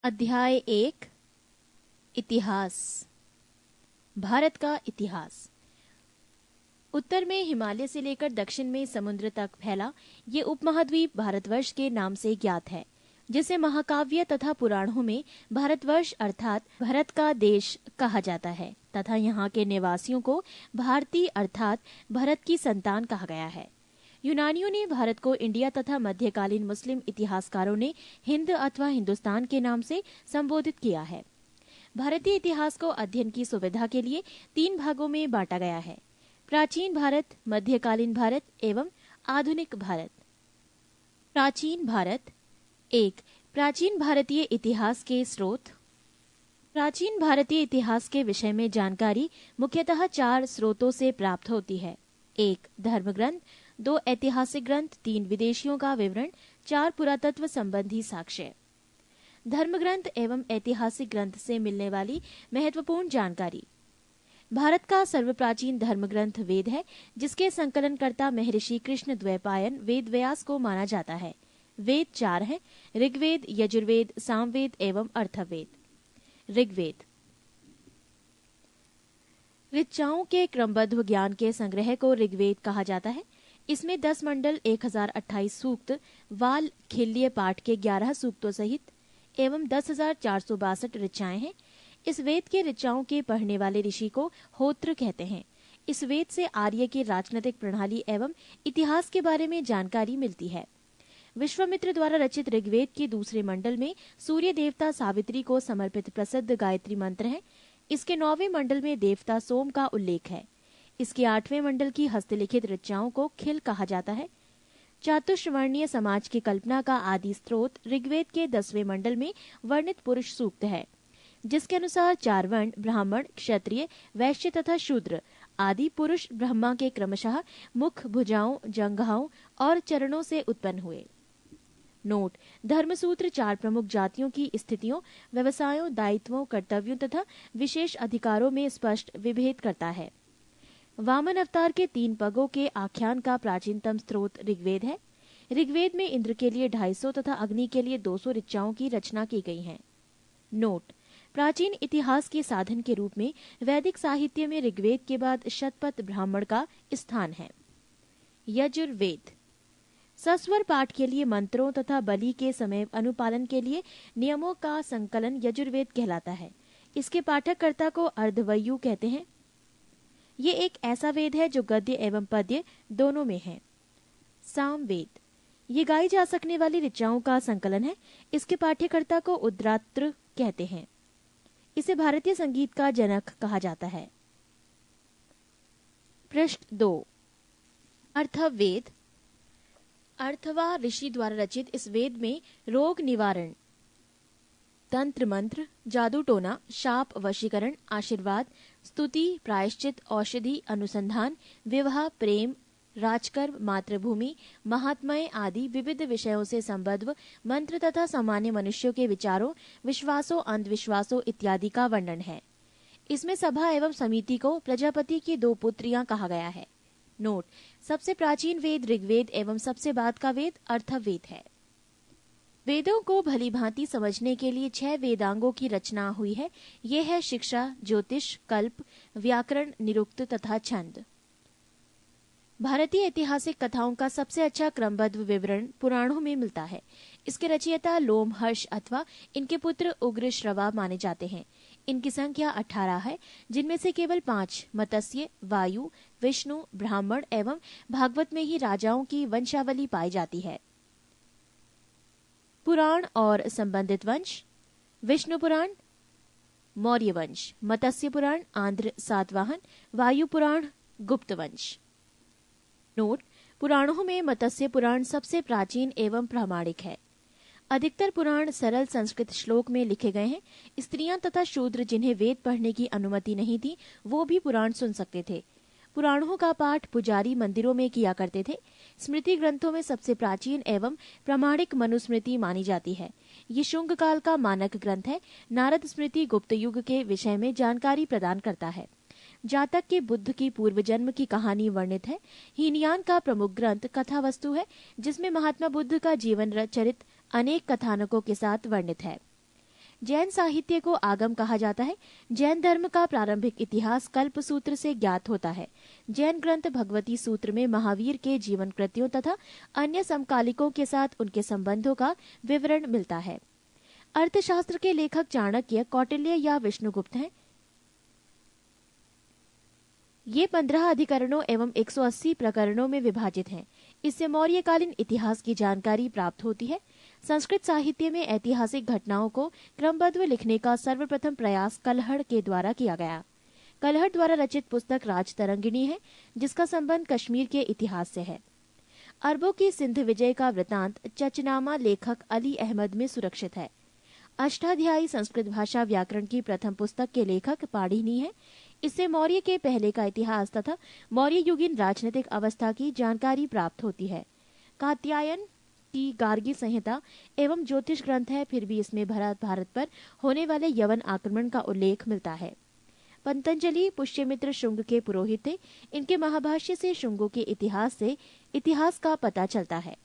अध्याय 1 इतिहास। भारत का इतिहास। उत्तर में हिमालय से लेकर दक्षिण में समुद्र तक फैला ये उपमहाद्वीप भारतवर्ष के नाम से ज्ञात है, जिसे महाकाव्य तथा पुराणों में भारतवर्ष अर्थात भरत का देश कहा जाता है तथा यहाँ के निवासियों को भारतीय अर्थात भरत की संतान कहा गया है। यूनानियों ने भारत को इंडिया तथा मध्यकालीन मुस्लिम इतिहासकारों ने हिंद अथवा हिंदुस्तान के नाम से संबोधित किया है। भारतीय इतिहास को अध्ययन की सुविधा के लिए 3 भागों में बांटा गया है: प्राचीन भारत, मध्यकालीन भारत एवं आधुनिक भारत। प्राचीन भारत। 1. प्राचीन भारतीय इतिहास के स्रोत। प्राचीन भारतीय इतिहास के विषय में जानकारी मुख्यतः 4 स्रोतों से प्राप्त होती है: 1. धर्मग्रंथ, 2 ऐतिहासिक ग्रंथ, 3 विदेशियों का विवरण, 4 पुरातत्व संबंधी साक्ष्य। धर्मग्रंथ एवं ऐतिहासिक ग्रंथ से मिलने वाली महत्वपूर्ण जानकारी। भारत का सर्वप्राचीन धर्मग्रंथ वेद है, जिसके संकलनकर्ता महर्षि कृष्ण द्वैपायन वेद व्यास को माना जाता है। वेद 4 हैं: ऋग्वेद, यजुर्वेद, सामवेद एवं अथर्ववेद। ऋग्वेद ऋचाओं के क्रमबद्ध ज्ञान के संग्रह को ऋग्वेद कहा जाता है। इसमें 10 मंडल, 1028 सूक्त, वाल खिल्य पाठ के 11 सूक्तों सहित एवं 10,462 ऋचाएं हैं। इस वेद के ऋचाओं के पढ़ने वाले ऋषि को होत्र कहते हैं। इस वेद से आर्य की राजनीतिक प्रणाली एवं इतिहास के बारे में जानकारी मिलती है। विश्वामित्र द्वारा रचित ऋग्वेद के दूसरे मंडल में सूर्य देवता सावित्री को समर्पित प्रसिद्ध गायत्री मंत्र है। इसके 9वें मंडल में देवता सोम का उल्लेख है। इसके 8वें मंडल की हस्तलिखित ऋचाओं को खिल कहा जाता है। चातुर्वर्णीय समाज की कल्पना का आदि स्रोत ऋग्वेद के 10वें मंडल में वर्णित पुरुष सूक्त है, जिसके अनुसार 4 वर्ण ब्राह्मण, क्षत्रिय, वैश्य तथा शूद्र आदि पुरुष ब्रह्मा के क्रमशः मुख, भुजाओं, जंघाओं और चरणों से उत्पन्न हुए। नोट: धर्मसूत्र 4 प्रमुख जातियों की स्थितियों, व्यवसायों, दायित्वों, कर्तव्यों तथा विशेष अधिकारों में स्पष्ट विभेद करता है। वामन अवतार के 3 पगों के आख्यान का प्राचीनतम स्रोत ऋग्वेद है। ऋग्वेद में इंद्र के लिए 250 तथा अग्नि के लिए 200 ऋचाओं की रचना की गई है। नोट: प्राचीन इतिहास के साधन के रूप में वैदिक साहित्य में ऋग्वेद के बाद शतपथ ब्राह्मण का स्थान है। यजुर्वेद सस्वर पाठ के लिए मंत्रों तथा बलि के समय अनुपालन के लिए नियमों का संकलन यजुर्वेद कहलाता है। इसके पाठककर्ता को अर्धवयु कहते हैं। ये एक ऐसा वेद है जो गद्य एवं पद्य दोनों में है। सामवेद ये गाई जा सकने वाली ऋचाओं का संकलन है। इसके पाठ्यकर्ता को उद्रात्र कहते हैं। इसे भारतीय संगीत का जनक कहा जाता है। पृष्ठ 2 अर्थवेद। अर्थवा ऋषि द्वारा रचित इस वेद में रोग निवारण, तंत्र मंत्र, जादू टोना, शाप वशीकरण, आशीर्वाद, स्तुति, प्रायश्चित, औषधि, अनुसंधान, विवाह, प्रेम, राजकर्म, मातृभूमि, महात्म्य आदि विविध विषयों से संबद्ध मंत्र तथा सामान्य मनुष्यों के विचारों, विश्वासों, अंधविश्वासों इत्यादि का वर्णन है। इसमें सभा एवं समिति को प्रजापति की 2 पुत्रियां कहा गया है। नोट: सबसे प्राचीन वेद ऋग्वेद एवं सबसे बाद का वेद अर्थवेद है। वेदों को भली भांति समझने के लिए 6 वेदांगों की रचना हुई है। ये है शिक्षा, ज्योतिष, कल्प, व्याकरण, निरुक्त तथा छंद। भारतीय ऐतिहासिक कथाओं का सबसे अच्छा क्रमबद्ध विवरण पुराणों में मिलता है। इसके रचयिता लोमहर्ष अथवा इनके पुत्र उग्र श्रवा माने जाते हैं। इनकी संख्या 18 है, जिनमें से केवल 5 मत्स्य, वायु, विष्णु, ब्राह्मण एवं भागवत में ही राजाओं की वंशावली पाई जाती है। पुराण और संबंधित वंश: विष्णु पुराण, मौर्य वंश, मत्स्य पुराण, आंध्र सातवाहन, वायु पुराण, गुप्त वंश। नोट: पुराणों में मत्स्य पुराण सबसे प्राचीन एवं प्रामाणिक है। अधिकतर पुराण सरल संस्कृत श्लोक में लिखे गए हैं। स्त्रियां तथा शूद्र जिन्हें वेद पढ़ने की अनुमति नहीं थी, वो भी पुराण सुन सकते थे। पुराणों का पाठ पुजारी मंदिरों में किया करते थे। स्मृति ग्रंथों में सबसे प्राचीन एवं प्रामाणिक मनुस्मृति मानी जाती है। ये शुंग काल का मानक ग्रंथ है। नारद स्मृति गुप्त युग के विषय में जानकारी प्रदान करता है। जातक के बुद्ध की पूर्व जन्म की कहानी वर्णित है। हीनयान का प्रमुख ग्रंथ कथा वस्तु है, जिसमें महात्मा बुद्ध का जीवन चरित अनेक कथानकों के साथ वर्णित है। जैन साहित्य को आगम कहा जाता है। जैन धर्म का प्रारंभिक इतिहास कल्प सूत्र से ज्ञात होता है। जैन ग्रंथ भगवती सूत्र में महावीर के जीवन कृत्यों तथा अन्य समकालिकों के साथ उनके संबंधों का विवरण मिलता है। अर्थशास्त्र के लेखक चाणक्य, कौटिल्य या विष्णुगुप्त हैं। ये 15 अधिकरणों एवं 180 प्रकरणों में विभाजित हैं। इससे मौर्यकालीन इतिहास की जानकारी प्राप्त होती है। संस्कृत साहित्य में ऐतिहासिक घटनाओं को क्रमबद्ध लिखने का सर्वप्रथम प्रयास कलहड़ के द्वारा किया गया। कलहड़ द्वारा रचित पुस्तक राजतरंगिणी है, जिसका संबंध कश्मीर के इतिहास से है। अरबों की सिंध विजय का वृतांत चचनामा लेखक अली अहमद में सुरक्षित है। अष्टाध्यायी संस्कृत भाषा व्याकरण की प्रथम पुस्तक के लेखक पाणिनि है। इससे मौर्य के पहले का इतिहास तथा मौर्य युगीन राजनीतिक अवस्था की जानकारी प्राप्त होती है। कात्यायन की गार्गी संहिता एवं ज्योतिष ग्रंथ है, फिर भी इसमें भारत पर होने वाले यवन आक्रमण का उल्लेख मिलता है। पतंजलि पुष्यमित्र शुंग के पुरोहित थे। इनके महाभाष्य से शुंगों के इतिहास का पता चलता है।